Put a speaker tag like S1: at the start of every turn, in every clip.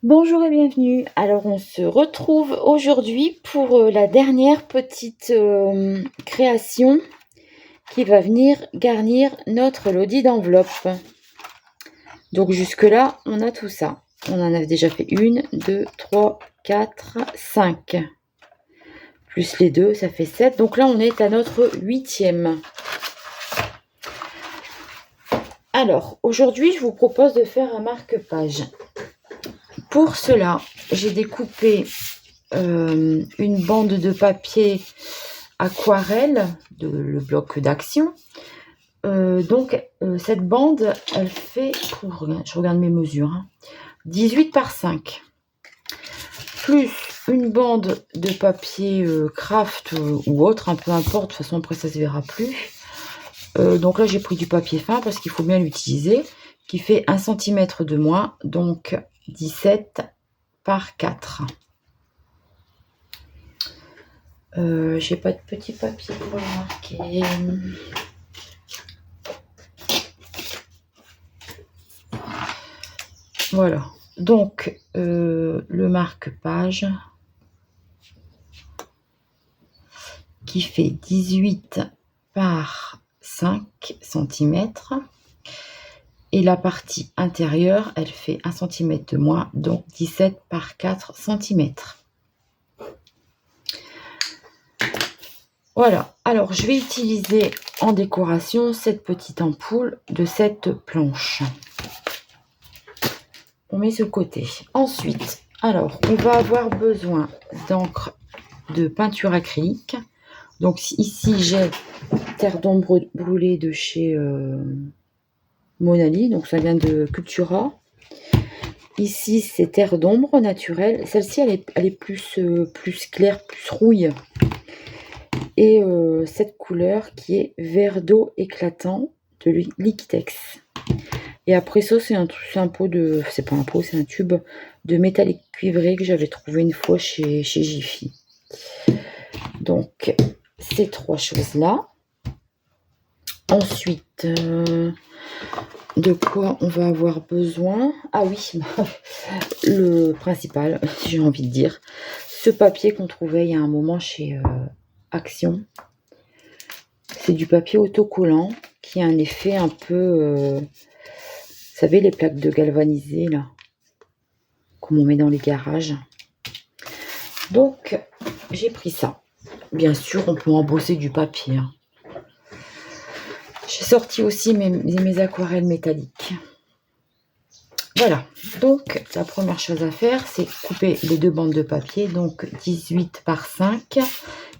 S1: Bonjour et bienvenue. Alors on se retrouve aujourd'hui pour la dernière petite création qui va venir garnir notre lodi d'enveloppe. Donc jusque là on a tout ça. On en a déjà fait 1, 2, 3, 4, 5. Plus les deux, ça fait 7. Donc là on est à notre 8e. Alors aujourd'hui je vous propose de faire un marque-page. Pour cela, j'ai découpé une bande de papier aquarelle, le bloc d'action. Cette bande, elle fait, je regarde mes mesures, 18 par 5. Plus une bande de papier craft ou autre, peu importe, de toute façon après ça se verra plus. Donc là j'ai pris du papier fin parce qu'il faut bien l'utiliser, qui fait 1 cm de moins, donc 17 par 4. J'ai pas de petit papier pour le marquer. Voilà, donc le marque-page qui fait 18 par 5 cm. Et la partie intérieure, elle fait 1 cm de moins, donc 17 par 4 cm. Voilà, alors je vais utiliser en décoration cette petite ampoule de cette planche. On met sur le côté. Ensuite, alors on va avoir besoin d'encre de peinture acrylique. Donc ici j'ai Terre d'ombre brûlée de chez Monali, donc ça vient de Cultura. Ici c'est Terre d'ombre naturelle. Celle-ci elle est plus claire, plus rouille. Et cette couleur qui est vert d'eau éclatant de Liquitex. Et après ça, c'est un pot de... C'est pas un pot, c'est un tube de métallique cuivré que j'avais trouvé une fois chez Jiffy. Donc, ces trois choses-là. Ensuite, de quoi on va avoir besoin? Ah oui, le principal, si j'ai envie de dire. Ce papier qu'on trouvait il y a un moment chez Action. C'est du papier autocollant qui a un effet un peu... vous savez, les plaques de galvanisé, là, comme on met dans les garages. Donc, j'ai pris ça. Bien sûr, on peut embosser du papier. J'ai sorti aussi mes aquarelles métalliques. Voilà. Donc, la première chose à faire, c'est couper les deux bandes de papier. Donc, 18 par 5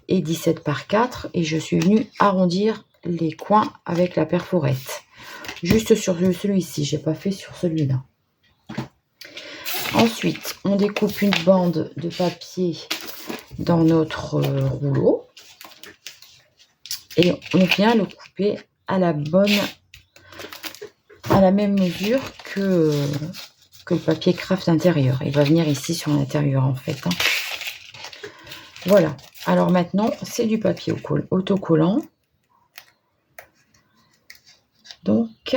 S1: et 17 par 4. Et je suis venue arrondir les coins avec la perforette. Juste sur celui-ci. Je n'ai pas fait sur celui-là. Ensuite, on découpe une bande de papier dans notre rouleau et on vient le couper à la même mesure que le papier craft intérieur. Il va venir ici sur l'intérieur en fait. Voilà. Alors maintenant, c'est du papier autocollant. Donc,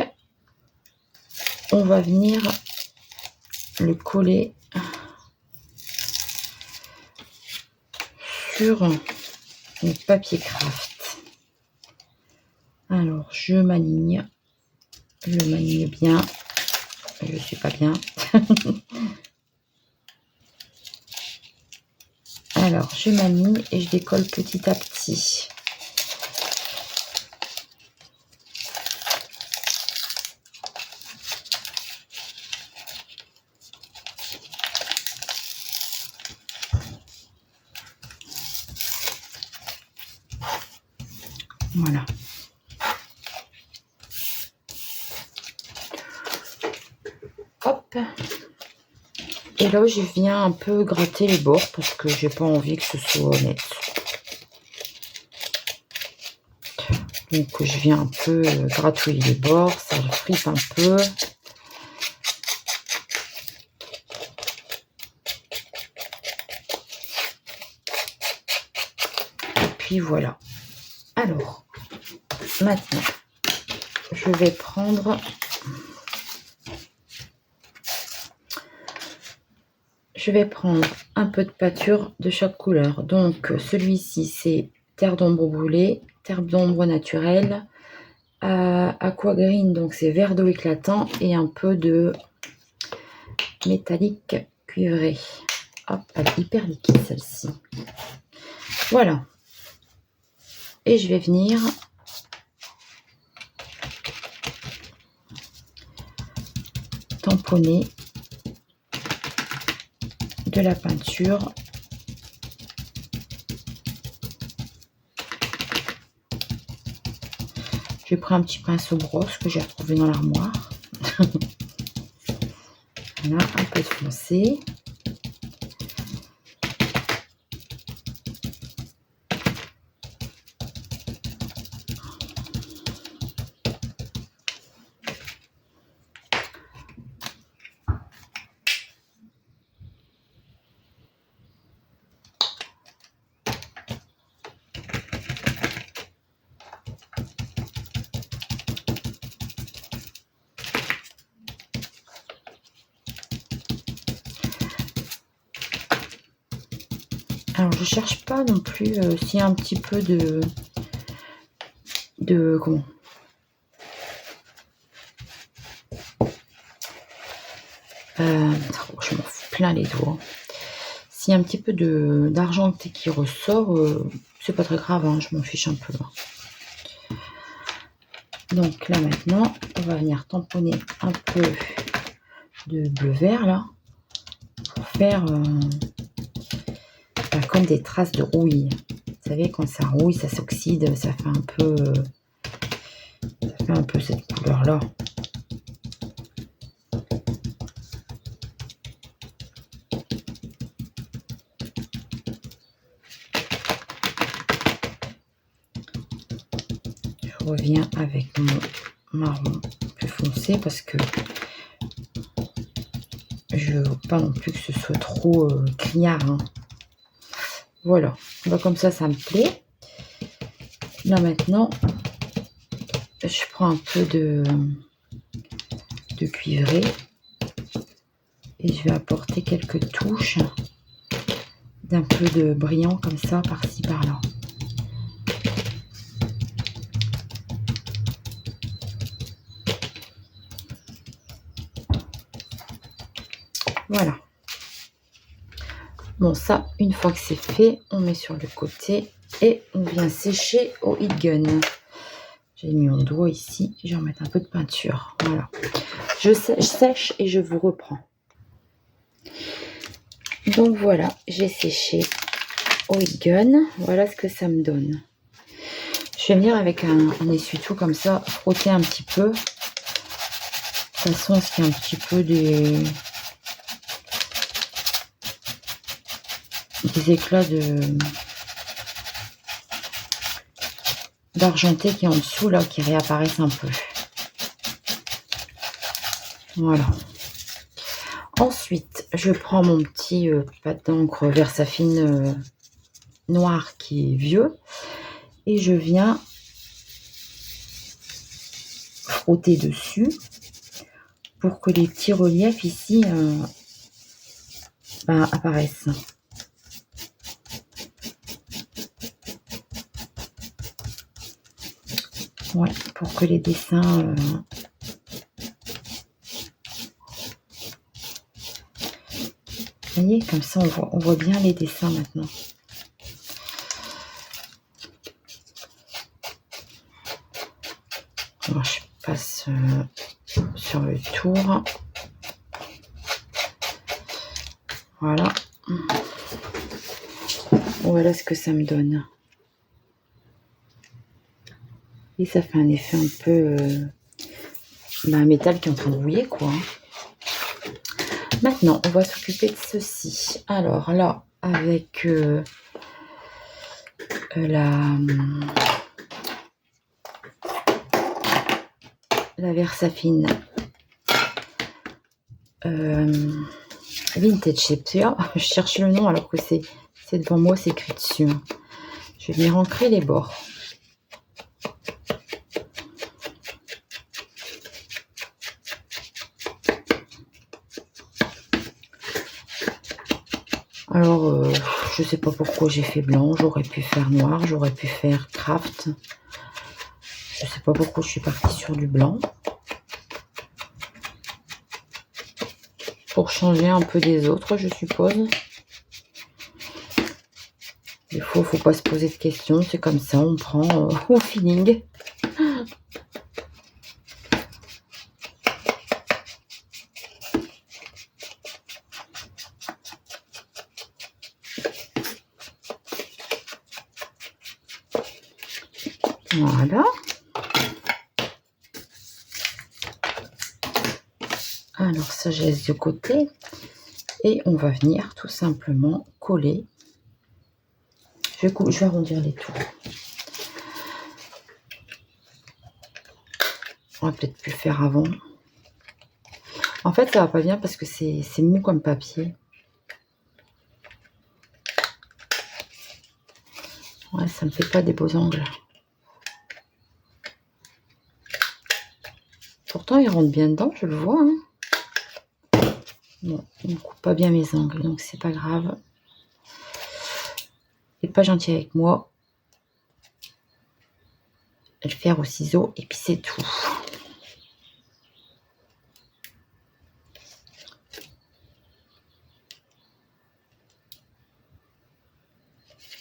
S1: on va venir le coller sur le papier craft. Alors, je m'aligne bien. Je suis pas bien. Alors, je m'aligne et je décolle petit à petit. Voilà. Hop. Et là, je viens un peu gratter les bords parce que j'ai pas envie que ce soit net. Donc, je viens un peu gratouiller les bords, ça le fripe un peu. Et puis voilà. Alors, maintenant, je vais prendre je vais prendre un peu de pâture de chaque couleur. Donc, celui-ci, c'est terre d'ombre brûlée, terre d'ombre naturelle, aqua green, donc c'est vert d'eau éclatant et un peu de métallique cuivré. Hop, elle est hyper liquide celle-ci. Voilà. Et je vais venir tamponner de la peinture. J'ai pris un petit pinceau brosse que j'ai retrouvé dans l'armoire. Voilà, un peu de foncé. Alors, je cherche pas non plus s'il y a un petit peu de comment je m'en fous plein les doigts. S'il y a un petit peu d'argenté qui ressort, c'est pas très grave, hein, je m'en fiche un peu. Donc là maintenant, on va venir tamponner un peu de bleu-vert là, pour faire comme des traces de rouille. Vous savez, quand ça rouille, ça s'oxyde, ça fait un peu cette couleur là. Je reviens avec mon marron plus foncé parce que je veux pas non plus que ce soit trop criard. Hein. Voilà, comme ça me plaît. Là maintenant, je prends un peu de cuivré et je vais apporter quelques touches d'un peu de brillant comme ça, par-ci par-là. Voilà. Bon, ça, une fois que c'est fait, on met sur le côté et on vient sécher au heat gun. J'ai mis mon doigt ici, je vais remettre un peu de peinture. Voilà. Je sèche et je vous reprends. Donc voilà, j'ai séché au heat gun. Voilà ce que ça me donne. Je vais venir avec un essuie-tout comme ça, frotter un petit peu. De toute façon, s'il y a un petit peu des éclats d'argenté qui est en dessous là, qui réapparaissent un peu. Voilà. Ensuite, je prends mon petit pâte d'encre Versafine noir qui est vieux et je viens frotter dessus pour que les petits reliefs ici apparaissent. Ouais, pour que les dessins vous voyez, comme ça on voit bien les dessins maintenant. Alors, je passe sur le tour. Voilà. Voilà ce que ça me donne. Et ça fait un effet un peu un métal qui est en train de rouiller, quoi. Maintenant, on va s'occuper de ceci. Alors là, avec la Versafine Vintage Sepia. Je cherche le nom alors que c'est devant moi, c'est écrit dessus. Je vais venir ancrer les bords. Alors, je sais pas pourquoi j'ai fait blanc. J'aurais pu faire noir, j'aurais pu faire craft. Je sais pas pourquoi je suis partie sur du blanc. Pour changer un peu des autres, je suppose. Des fois, faut pas se poser de questions. C'est comme ça, on prend au feeling. Voilà. Alors ça, je laisse de côté. Et on va venir tout simplement coller. Je vais arrondir les tours. On aurait peut-être pu le faire avant. En fait, ça va pas bien parce que c'est mou comme papier. Ouais, ça me fait pas des beaux angles. Pourtant, il rentre bien dedans, je le vois. Hein. Bon, il ne coupe pas bien mes angles, donc c'est pas grave. Il n'est pas gentil avec moi. Je vais le faire au ciseau et puis c'est tout.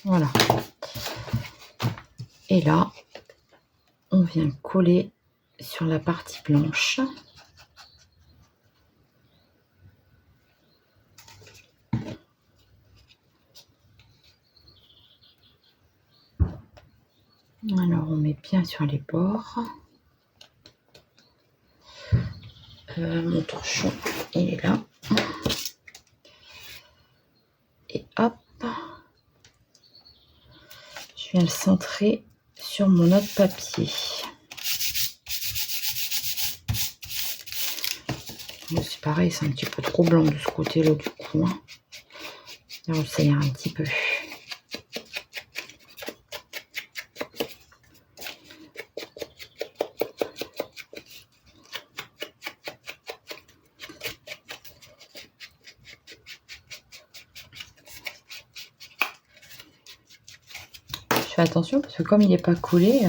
S1: Voilà. Et là, on vient coller sur la partie blanche. Alors, on met bien sur les bords. Mon torchon, il est là. Et hop, je viens le centrer sur mon autre papier. Bon, c'est pareil, c'est un petit peu trop blanc de ce côté-là du coup. Hein. Alors, ça ira un petit peu. Je fais attention parce que comme il n'est pas collé,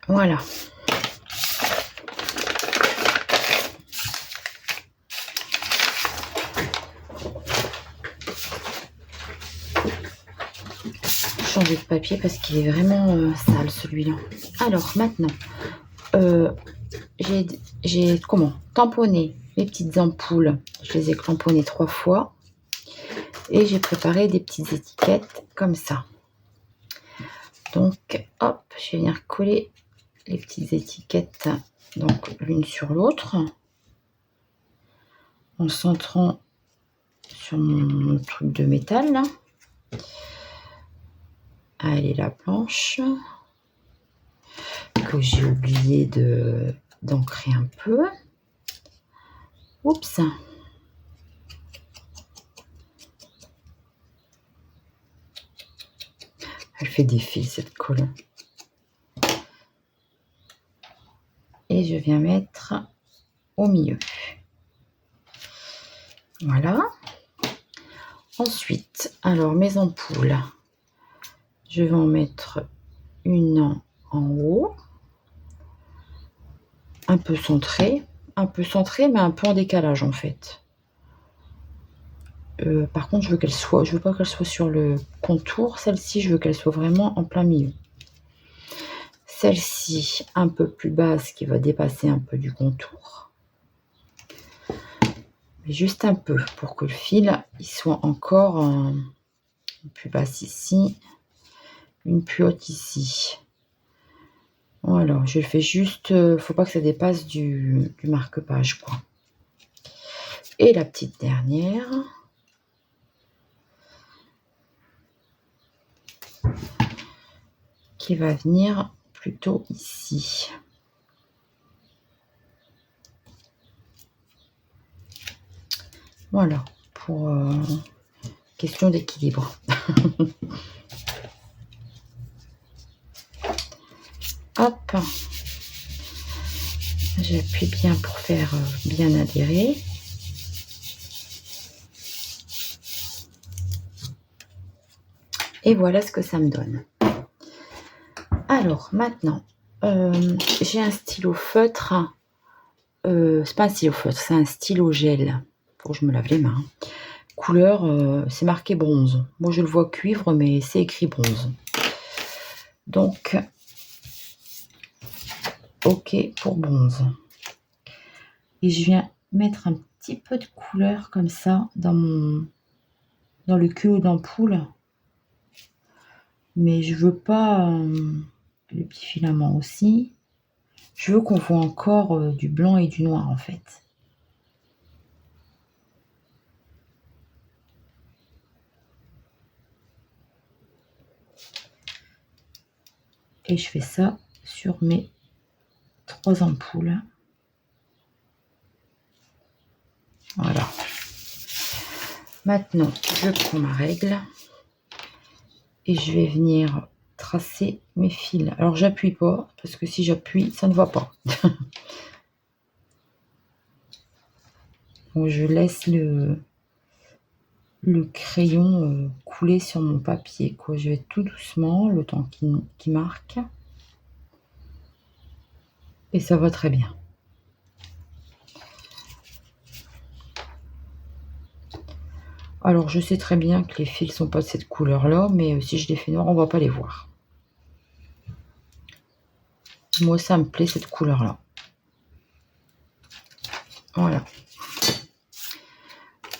S1: voilà. Changer de papier parce qu'il est vraiment sale celui-là. Alors maintenant, j'ai tamponné les petites ampoules. Je les ai cramponnées 3 fois. Et j'ai préparé des petites étiquettes comme ça. Donc, hop, je vais venir coller les petites étiquettes donc l'une sur l'autre en centrant sur mon truc de métal là. Allez, la planche que j'ai oublié d'ancrer un peu. Oups. Elle fait des fils cette colle. Et je viens mettre au milieu. Voilà. Ensuite, alors mes ampoules, je vais en mettre une en haut, un peu centrée mais un peu en décalage en fait. Par contre, je veux pas qu'elle soit sur le contour. Celle-ci, je veux qu'elle soit vraiment en plein milieu. Celle-ci, un peu plus basse, qui va dépasser un peu du contour. Mais juste un peu, pour que le fil, il soit encore une plus basse ici, une plus haute ici. Voilà, je le fais juste, faut pas que ça dépasse du marque-page, quoi. Et la petite dernière. Qui va venir plutôt ici. Voilà, pour question d'équilibre. Hop. J'appuie bien pour faire bien adhérer. Et voilà ce que ça me donne. Alors maintenant, j'ai un stylo feutre. C'est pas un stylo feutre, c'est un stylo gel. Faut que je me lave les mains. Couleur, c'est marqué bronze. Moi je le vois cuivre, mais c'est écrit bronze. Donc, ok pour bronze. Et je viens mettre un petit peu de couleur comme ça dans le culot d'ampoule. Mais je veux pas le petit filament aussi. Je veux qu'on voit encore du blanc et du noir en fait. Et je fais ça sur mes 3 ampoules. Voilà. Maintenant, je prends ma règle et je vais venir tracer mes fils. Alors, j'appuie pas parce que si j'appuie, ça ne va pas. Donc, je laisse le crayon couler sur mon papier, quoi. Je vais tout doucement, le temps qu'il marque. Et ça va très bien. Alors, je sais très bien que les fils sont pas de cette couleur-là, mais si je les fais noirs, on va pas les voir. Moi, ça me plaît, cette couleur-là. Voilà.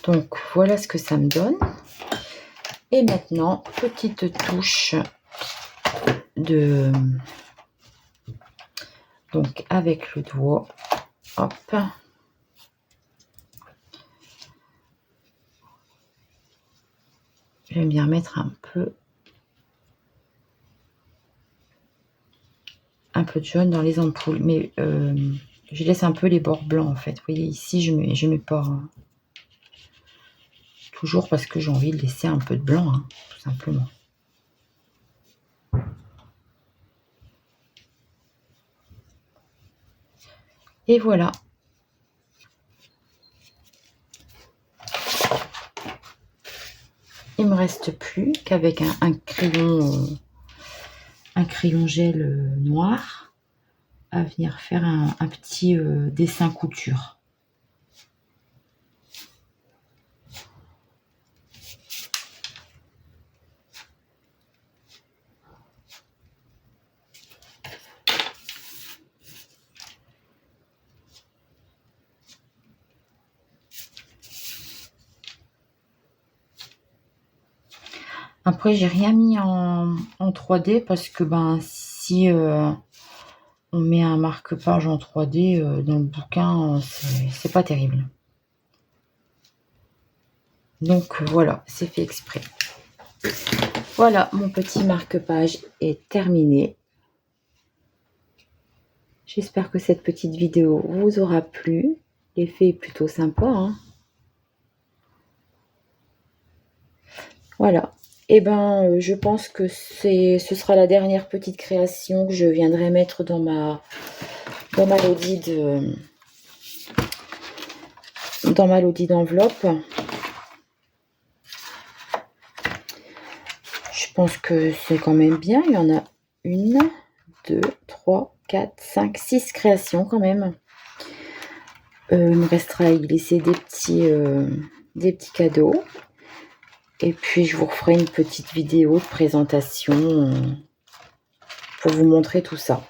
S1: Donc, voilà ce que ça me donne. Et maintenant, petite touche de... Donc, avec le doigt, hop. J'aime bien mettre un peu de jaune dans les ampoules. Mais je laisse un peu les bords blancs, en fait. Vous voyez, ici, je mets pas... toujours parce que j'ai envie de laisser un peu de blanc, hein, tout simplement. Et voilà. Il me reste plus qu'avec un crayon gel noir à venir faire un petit dessin couture. Après, j'ai rien mis en 3D parce que si on met un marque-page en 3D dans le bouquin, c'est pas terrible. Donc voilà, c'est fait exprès. Voilà, mon petit marque-page est terminé. J'espère que cette petite vidéo vous aura plu. L'effet est plutôt sympa, hein. Voilà. Et je pense que ce sera la dernière petite création que je viendrai mettre dans ma lodie d'enveloppe. Je pense que c'est quand même bien. Il y en a 1, 2, 3, 4, 5, 6 créations quand même. Il me restera à y laisser des petits cadeaux. Et puis, je vous referai une petite vidéo de présentation pour vous montrer tout ça.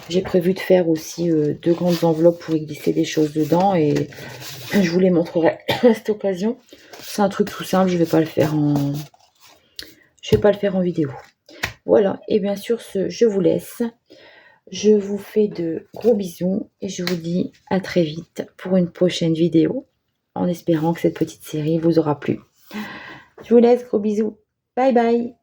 S1: J'ai prévu de faire aussi 2 grandes enveloppes pour y glisser des choses dedans. Et je vous les montrerai à cette occasion. C'est un truc tout simple, je vais pas le faire en vidéo. Voilà, et bien sûr, je vous laisse. Je vous fais de gros bisous et je vous dis à très vite pour une prochaine vidéo, en espérant que cette petite série vous aura plu. Je vous laisse, gros bisous. Bye bye.